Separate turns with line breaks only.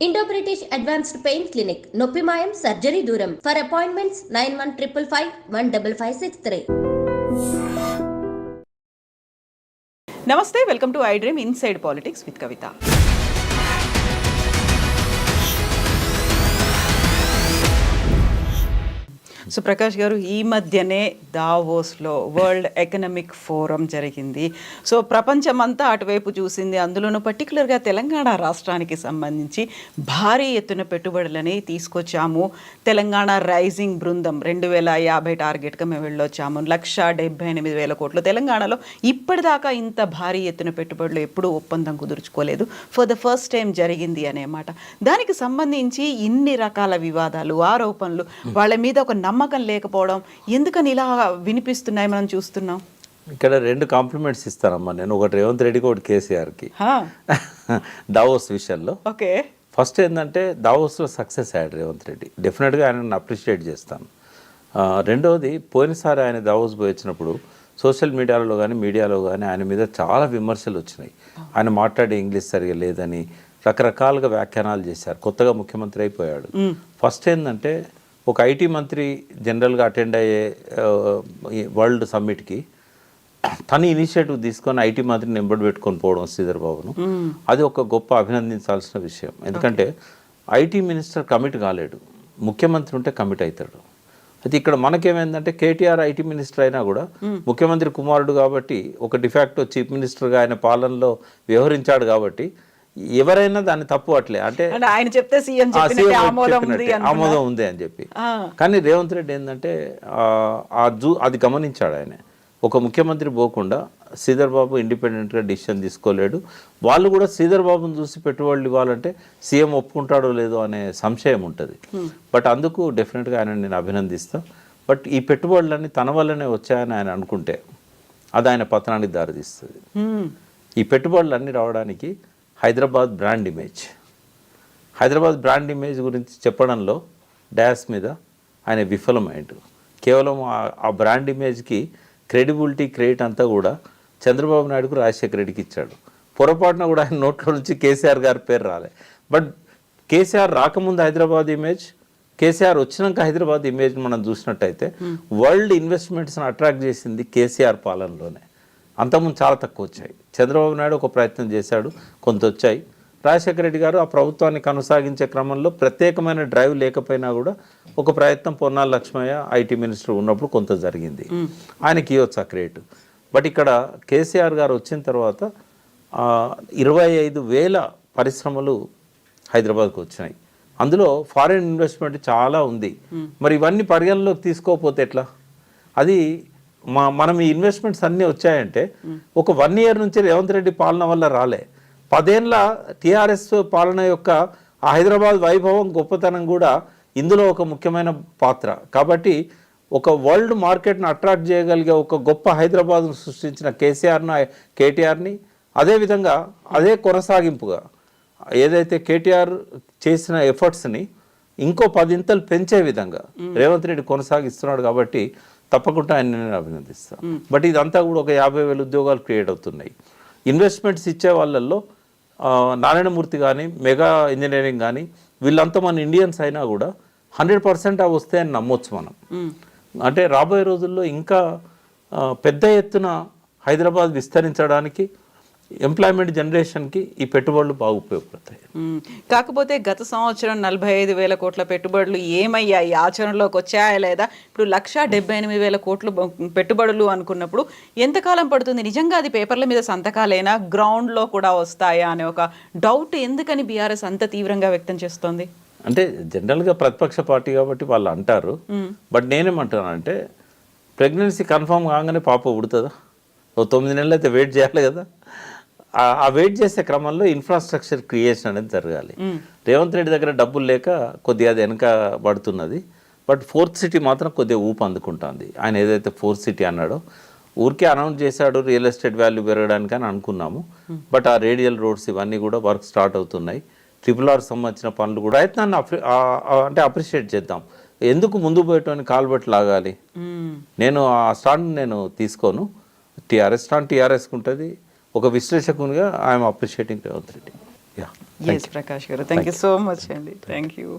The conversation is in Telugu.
Indo British advanced pain clinic నొప్పి మాయం సర్జరీ దూరం ఫర్ అపాయింట్మెంట్స్ 9155515563.
నమస్తే, welcome to I dream inside politics with Kavitha. So Prakash గారు, ఈ మధ్యనే దావోస్లో వరల్డ్ ఎకనామిక్ ఫోరం జరిగింది. సో ప్రపంచమంతా అటువైపు చూసింది. అందులోనూ పర్టికులర్గా తెలంగాణ రాష్ట్రానికి సంబంధించి భారీ ఎత్తున పెట్టుబడులని తీసుకొచ్చాము. తెలంగాణ రైజింగ్ బృందం 2050 టార్గెట్గా మేము వెళ్ళొచ్చాము. 1,78,000 కోట్లు. తెలంగాణలో ఇప్పటిదాకా ఇంత భారీ ఎత్తున పెట్టుబడులు ఎప్పుడూ ఒప్పందం కుదుర్చుకోలేదు. ఫర్ ద ఫస్ట్ టైం జరిగింది అనేమాట. దానికి సంబంధించి ఇన్ని రకాల వివాదాలు, ఆరోపణలు, వాళ్ళ మీద ఒక నమ్మకం లేకపోవడం ఎందుకని ఇలా వినిపిస్తున్నాయి మనం చూస్తున్నాం.
ఇక్కడ రెండు కాంప్లిమెంట్స్ ఇస్తానమ్మా నేను. ఒకటి రేవంత్ రెడ్డికి, ఒకటి కేసీఆర్కి దావోస్ విషయంలో.
ఓకే,
ఫస్ట్ ఏంటంటే దావోస్లో సక్సెస్ అయ్యాడు రేవంత్ రెడ్డి. డెఫినెట్గా ఆయనను అప్రిషియేట్ చేస్తాను. రెండవది, పోయినసారి ఆయన దావోస్ పోయి వచ్చినప్పుడు సోషల్ మీడియాలో కానీ మీడియాలో కానీ ఆయన మీద చాలా విమర్శలు వచ్చినాయి. ఆయన మాట్లాడే ఇంగ్లీష్ సరిగా లేదని రకరకాలుగా వ్యాఖ్యానాలు చేశారు. కొత్తగా ముఖ్యమంత్రి అయిపోయాడు. ఫస్ట్ ఏంటంటే ఒక ఐటీ మంత్రి జనరల్గా అటెండ్ అయ్యే వరల్డ్ సమ్మిట్కి తను ఇనిషియేటివ్ తీసుకొని ఐటీ మంత్రిని ఎంబడి పెట్టుకొని పోవడం శ్రీధర్ బాబును, అది ఒక గొప్ప అభినందించాల్సిన విషయం. ఎందుకంటే ఐటీ మినిస్టర్ కమిట్ కాలేడు, ముఖ్యమంత్రి ఉంటే కమిట్ అవుతాడు. అయితే ఇక్కడ మనకేమైందంటే కేటీఆర్ ఐటీ మినిస్టర్ అయినా కూడా ముఖ్యమంత్రి కుమారుడు కాబట్టి, ఒక డిఫాక్టో చీఫ్ మినిస్టర్గా ఆయన పాలనలో వ్యవహరించాడు కాబట్టి ఎవరైనా దాన్ని తప్పు అట్లే అంటే
ఆయన చెప్తే ఆమోదం
ఉంది అని చెప్పి. కానీ రేవంత్ రెడ్డి ఏంటంటే అది గమనించాడు ఆయన. ఒక ముఖ్యమంత్రి పోకుండా శ్రీధర్ బాబు ఇండిపెండెంట్గా డిసిషన్ తీసుకోలేడు. వాళ్ళు కూడా శ్రీధర్ బాబుని చూసి పెట్టుబడులు ఇవ్వాలంటే సీఎం ఒప్పుకుంటాడో లేదో అనే సంశయం ఉంటుంది. బట్ అందుకు డెఫినెట్గా ఆయన నేను అభినందిస్తాను. బట్ ఈ పెట్టుబడులన్నీ తన వల్లనే వచ్చాయని ఆయన అనుకుంటే అది ఆయన పతనానికి దారితీస్తుంది. ఈ పెట్టుబడులన్నీ రావడానికి హైదరాబాద్ బ్రాండ్ ఇమేజ్ గురించి చెప్పడంలో డాష్ మీద ఆయన విఫలమైండు. కేవలం ఆ బ్రాండ్ ఇమేజ్కి క్రెడిట్ అంతా కూడా చంద్రబాబు నాయుడుకు, రాజశేఖర రెడ్డికి ఇచ్చాడు. పొరపాటున కూడా ఆయన నోట్లో నుంచి కేసీఆర్ గారి పేరు రాలే. బట్ కేసీఆర్ రాకముందు హైదరాబాద్ ఇమేజ్, కేసీఆర్ వచ్చినాక హైదరాబాద్ ఇమేజ్ మనం చూసినట్టయితే వరల్డ్ ఇన్వెస్ట్మెంట్స్ని అట్రాక్ట్ చేసింది కేసీఆర్ పాలనలోనే. అంతకుముందు చాలా తక్కువ వచ్చాయి. చంద్రబాబు నాయుడు ఒక ప్రయత్నం చేశాడు, కొంత వచ్చాయి. రాజశేఖర రెడ్డి గారు ఆ ప్రభుత్వాన్ని కొనసాగించే క్రమంలో ప్రత్యేకమైన డ్రైవ్ లేకపోయినా కూడా ఒక ప్రయత్నం పొన్నాల లక్ష్మయ్య ఐటీ మినిస్టర్ ఉన్నప్పుడు కొంత జరిగింది. ఆయనకి ఇవ్వచ్చు ఆ క్రెడిట్. బట్ ఇక్కడ కేసీఆర్ గారు వచ్చిన తర్వాత 25,000 పరిశ్రమలు హైదరాబాద్కు వచ్చినాయి. అందులో ఫారిన్ ఇన్వెస్ట్మెంట్ చాలా ఉంది. మరి ఇవన్నీ పరిగణలోకి తీసుకోకపోతే ఎట్లా? అది మనం ఈ ఇన్వెస్ట్మెంట్స్ అన్నీ వచ్చాయంటే ఒక 1 year నుంచి రేవంత్ రెడ్డి పాలన వల్ల రాలే. 10 ఏళ్ళ టీఆర్ఎస్ పాలన యొక్క ఆ హైదరాబాద్ వైభవం, గొప్పతనం కూడా ఇందులో ఒక ముఖ్యమైన పాత్ర. కాబట్టి ఒక వరల్డ్ మార్కెట్ను అట్రాక్ట్ చేయగలిగే ఒక గొప్ప హైదరాబాద్ను సృష్టించిన కేటీఆర్ని అదేవిధంగా అదే కొనసాగింపుగా ఏదైతే కేటీఆర్ చేసిన ఎఫర్ట్స్ని ఇంకో 10 ఇంతలు పెంచే విధంగా రేవంత్ రెడ్డి కొనసాగిస్తున్నాడు. కాబట్టి తప్పకుండా ఆయన నేను అభినందిస్తాను. బట్ ఇదంతా కూడా ఒక 50,000 ఉద్యోగాలు క్రియేట్ అవుతున్నాయి. ఇన్వెస్ట్మెంట్స్ ఇచ్చే వాళ్ళల్లో నారాయణమూర్తి కానీ, మెగా ఇంజనీరింగ్ కానీ, వీళ్ళంతా మన ఇండియన్స్ అయినా కూడా 100% అవి వస్తాయని నమ్మొచ్చు మనం. అంటే రాబోయే రోజుల్లో ఇంకా పెద్ద ఎత్తున హైదరాబాద్ విస్తరించడానికి, ఎంప్లాయ్మెంట్ జనరేషన్కి ఈ పెట్టుబడులు బాగా ఉపయోగపడతాయి.
కాకపోతే గత సంవత్సరం 45,000 కోట్ల పెట్టుబడులు ఏమయ్యాయి, ఆచరణలోకి వచ్చాయా లేదా? ఇప్పుడు 1,78,000 కోట్లు పెట్టుబడులు అనుకున్నప్పుడు ఎంతకాలం పడుతుంది? నిజంగా అది పేపర్ల మీద సంతకాలైనా గ్రౌండ్లో కూడా వస్తాయా అనే ఒక డౌట్ ఎందుకని బీఆర్ఎస్ అంత తీవ్రంగా వ్యక్తం చేస్తోంది?
అంటే జనరల్గా ప్రతిపక్ష పార్టీ కాబట్టి వాళ్ళు అంటారు. బట్ నేనేమంటానంటే ప్రెగ్నెన్సీ కన్ఫర్మ్ కాగానే పాప ఉడుతుందా? ఓ 9 నెలలు అయితే వెయిట్ చేయాలి కదా. ఆ వెయిట్ చేసే క్రమంలో ఇన్ఫ్రాస్ట్రక్చర్ క్రియేషన్ అనేది జరగాలి. రేవంత్ రెడ్డి దగ్గర డబ్బులు లేక కొద్దిగా అది వెనక పడుతున్నది. బట్ 4th సిటీ మాత్రం కొద్దిగా ఊపు అందుకుంటుంది. ఆయన ఏదైతే 4th సిటీ అన్నాడో ఊరికే అనౌన్స్ చేశాడు రియల్ ఎస్టేట్ వాల్యూ పెరగడానికి అని అనుకున్నాము. బట్ ఆ రేడియల్ రోడ్స్ ఇవన్నీ కూడా వర్క్ స్టార్ట్ అవుతున్నాయి. RRR సంబంధించిన పనులు కూడా అయితే అంటే అప్రిషియేట్ చేద్దాం. ఎందుకు ముందు పోయేటోని కాల్బట్టి లాగాలి? నేను ఆ స్టాండ్ నేను తీసుకోను. టీఆర్ఎస్ స్టాండ్ టీఆర్ఎస్కి ఉంటుంది. ఒక విశ్లేషకునిగా I'm appreciating Revanth Reddy. Yeah.
S Prakash గారు, థ్యాంక్ యూ సో మచ్ అండి, థ్యాంక్ యూ.